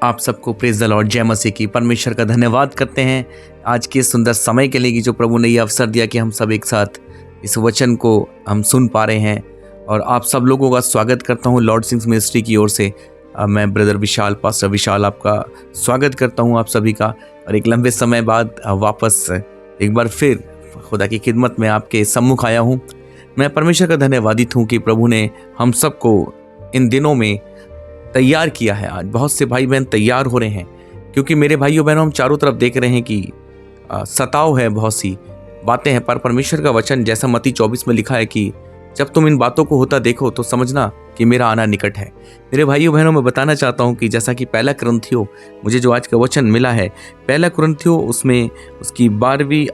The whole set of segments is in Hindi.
आप सबको प्रेज द लॉर्ड, जय मसीह की। परमेश्वर का धन्यवाद करते हैं आज के सुंदर समय के लिए कि जो प्रभु ने ये अवसर दिया कि हम सब एक साथ इस वचन को हम सुन पा रहे हैं। और आप सब लोगों का स्वागत करता हूँ लॉर्ड सिंग्स मिनिस्ट्री की ओर से। मैं ब्रदर विशाल, पास्टर विशाल, आपका स्वागत करता हूँ आप सभी का। और एक लंबे समय बाद वापस एक बार फिर खुदा की खिदमत में आपके सम्मुख आया हूँ। मैं परमेश्वर का धन्यवादित हूँ कि प्रभु ने हम सबको इन दिनों में तैयार किया है। आज बहुत से भाई बहन तैयार हो रहे हैं, क्योंकि मेरे भाइयों बहनों हम चारों तरफ देख रहे हैं कि सताव है, बहुत सी बातें हैं। पर परमेश्वर का वचन जैसा मत्ती 24 में लिखा है कि जब तुम इन बातों को होता देखो तो समझना कि मेरा आना निकट है। मेरे भाइयों बहनों मैं बताना चाहता हूँ कि जैसा कि पहला कुरिन्थियों, मुझे जो आज का वचन मिला है पहला कुरिन्थियों, उसमें उसकी 12वीं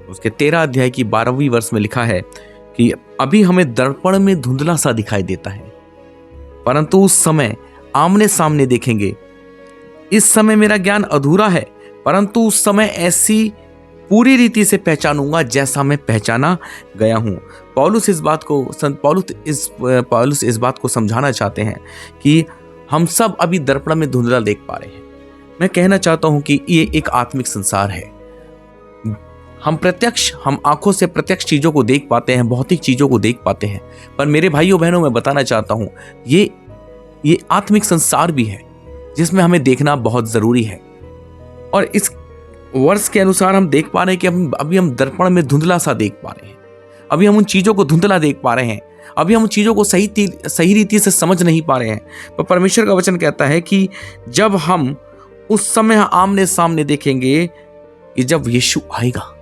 उसके 13 अध्याय की 12वीं वर्ष में लिखा है कि अभी हमें दर्पण में धुंधला सा दिखाई देता है, परंतु उस समय आमने सामने देखेंगे। इस समय मेरा ज्ञान अधूरा है, परंतु उस समय ऐसी पूरी रीति से पहचानूंगा जैसा मैं पहचाना गया हूं। पौलुस इस बात को समझाना चाहते हैं कि हम सब अभी दर्पण में धुंधला देख पा रहे हैं। मैं कहना चाहता हूं कि ये एक आत्मिक संसार है। हम आंखों से प्रत्यक्ष चीजों को देख पाते हैं, भौतिक चीजों को देख पाते हैं, पर मेरे भाइयों बहनों मैं बताना चाहता हूं ये आत्मिक संसार भी है जिसमें हमें देखना बहुत जरूरी है। और इस वर्ष के अनुसार हम देख पा रहे हैं कि अभी हम दर्पण में धुंधला सा देख पा रहे हैं। अभी हम उन चीजों को धुंधला देख पा रहे हैं। अभी हम उन चीजों को सही रीति से समझ नहीं पा रहे हैं। पर परमेश्वर का वचन कहता है कि जब हम उस समय आमने सामने देखेंगे कि जब यीशु आएगा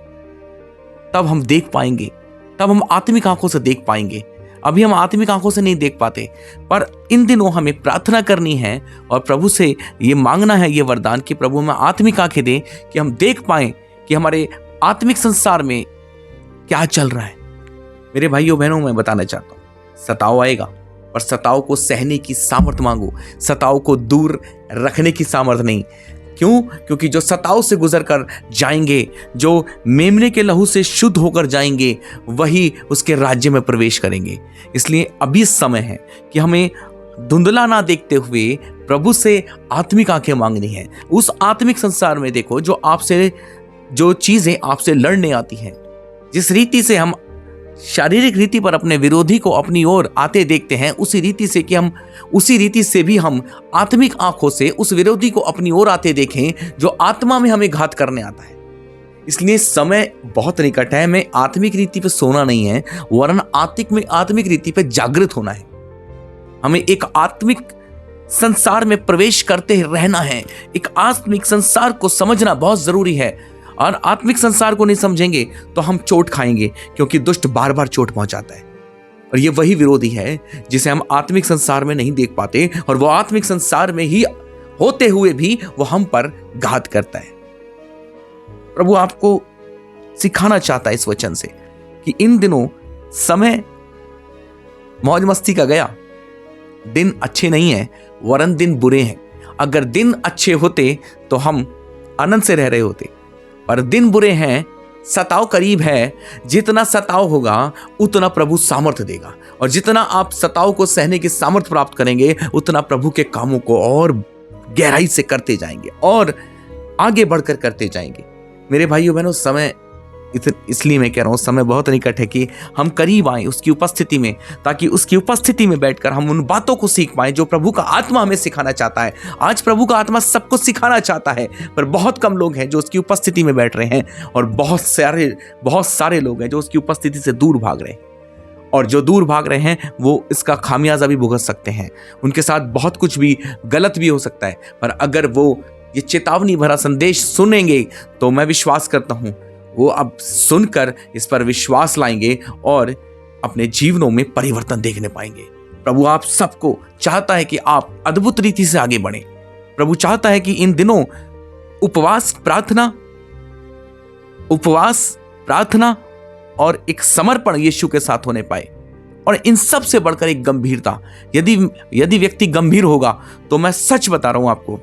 तब हम देख पाएंगे, तब हम आत्मिक आंखों से देख पाएंगे। अभी हम आत्मिक आंखों से नहीं देख पाते, पर इन दिनों हमें प्रार्थना करनी है और प्रभु से ये मांगना है, ये वरदान कि प्रभु हमें आत्मिक आंखें दे कि हम देख पाएं कि हमारे आत्मिक संसार में क्या चल रहा है। मेरे भाइयों बहनों मैं बताना चाहता हूं, सताव आएगा, पर सताव को सहने की सामर्थ मांगो, सताव को दूर रखने की सामर्थ नहीं। क्यों? क्योंकि जो सताव से गुजर कर जाएंगे, जो मेमने के लहू से शुद्ध होकर जाएंगे, वही उसके राज्य में प्रवेश करेंगे। इसलिए अभी समय है कि हमें धुंधला ना देखते हुए प्रभु से आत्मिक आंखें मांगनी है। उस आत्मिक संसार में देखो जो चीजें आपसे लड़ने आती हैं, जिस रीति से हम शारीरिक रीति पर अपने विरोधी को अपनी ओर आते देखते हैं, उसी रीति से भी हम आत्मिक आंखों से उस विरोधी को अपनी ओर आते देखें जो आत्मा में हमें घात करने आता है। इसलिए समय बहुत निकट है। हमें आत्मिक रीति पे सोना नहीं है, वरन आत्मिक रीति पे जागृत होना है। हमें एक आत्मिक संसार में प्रवेश करते रहना है। एक आत्मिक संसार को समझना बहुत जरूरी है। और आत्मिक संसार को नहीं समझेंगे तो हम चोट खाएंगे, क्योंकि दुष्ट बार बार चोट पहुंचाता है। और ये वही विरोधी है जिसे हम आत्मिक संसार में नहीं देख पाते, और वो आत्मिक संसार में ही होते हुए भी वो हम पर घात करता है। प्रभु आपको सिखाना चाहता है इस वचन से कि इन दिनों समय मौज मस्ती का गया, दिन अच्छे नहीं है, वरन दिन बुरे हैं। अगर दिन अच्छे होते तो हम आनंद से रह रहे होते, पर दिन बुरे हैं, सताव करीब है। जितना सताव होगा उतना प्रभु सामर्थ देगा, और जितना आप सताव को सहने की सामर्थ प्राप्त करेंगे उतना प्रभु के कामों को और गहराई से करते जाएंगे और आगे बढ़कर करते जाएंगे। मेरे भाइयों बहनों, समय इसलिए मैं कह रहा हूं, समय बहुत निकट है कि हम करीब आए उसकी उपस्थिति में, ताकि उसकी उपस्थिति में बैठकर हम उन बातों को सीख पाएं जो प्रभु का आत्मा हमें सिखाना चाहता है। आज प्रभु का आत्मा सबको सिखाना चाहता है, पर बहुत कम लोग हैं जो उसकी उपस्थिति में बैठ रहे हैं, और बहुत सारे लोग हैं जो उसकी उपस्थिति से दूर भाग रहे हैं। और जो दूर भाग रहे हैं वो इसका खामियाजा भी भुगत सकते हैं। उनके साथ बहुत कुछ भी गलत भी हो सकता है, पर अगर वो ये चेतावनी भरा संदेश सुनेंगे तो मैं विश्वास करता हूं वो अब सुनकर इस पर विश्वास लाएंगे और अपने जीवनों में परिवर्तन देखने पाएंगे। प्रभु आप सबको चाहता है कि आप अद्भुत रीति से आगे बढ़ें। प्रभु चाहता है कि इन दिनों उपवास प्रार्थना और एक समर्पण यीशु के साथ होने पाए। और इन सब से बढ़कर एक गंभीरता, यदि व्यक्ति गंभीर होगा तो मैं सच बता रहा हूं आपको,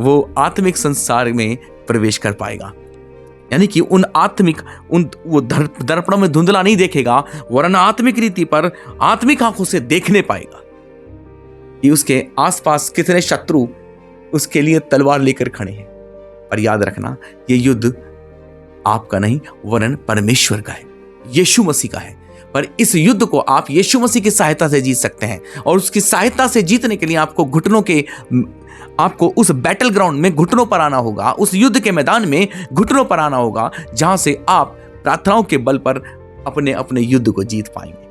वो आत्मिक संसार में प्रवेश कर पाएगा। यानी कि वो दर्पण में धुंधला नहीं देखेगा, वरन आत्मिक रीति पर आत्मिक आंखों से देखने पाएगा कि उसके आसपास कितने शत्रु उसके लिए तलवार लेकर खड़े हैं। पर याद रखना, ये युद्ध आपका नहीं वरन परमेश्वर का है, यीशु मसीह का है। पर इस युद्ध को आप यीशु मसीह की सहायता से जीत सकते हैं, और उसकी सहायता से जीतने के लिए आपको उस बैटल ग्राउंड में घुटनों पर आना होगा, उस युद्ध के मैदान में घुटनों पर आना होगा, जहां से आप प्रार्थनाओं के बल पर अपने अपने युद्ध को जीत पाएंगे।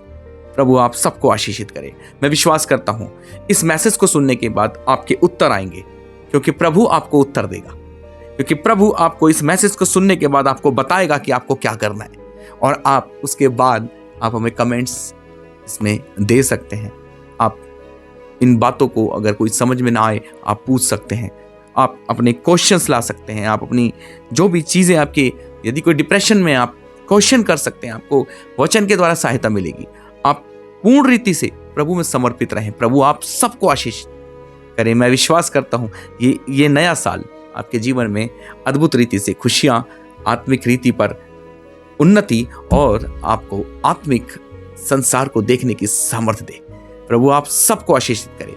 प्रभु आप सबको आशीषित करे। मैं विश्वास करता हूं इस मैसेज को सुनने के बाद आपके उत्तर आएंगे, क्योंकि प्रभु आपको उत्तर देगा, क्योंकि प्रभु आपको इस मैसेज को सुनने के बाद आपको बताएगा कि आपको क्या करना है, और आप उसके बाद आप हमें कमेंट्स इसमें दे सकते हैं। आप इन बातों को अगर कोई समझ में ना आए आप पूछ सकते हैं, आप अपने क्वेश्चंस ला सकते हैं, आप अपनी जो भी चीज़ें आपके, यदि कोई डिप्रेशन में आप क्वेश्चन कर सकते हैं, आपको वचन के द्वारा सहायता मिलेगी। आप पूर्ण रीति से प्रभु में समर्पित रहें। प्रभु आप सबको आशीष करें। मैं विश्वास करता हूँ ये नया साल आपके जीवन में अद्भुत रीति से खुशियाँ, आत्मिक रीति पर उन्नति और आपको आत्मिक संसार को देखने की सामर्थ्य दे। प्रभु आप सबको आशीषित करें।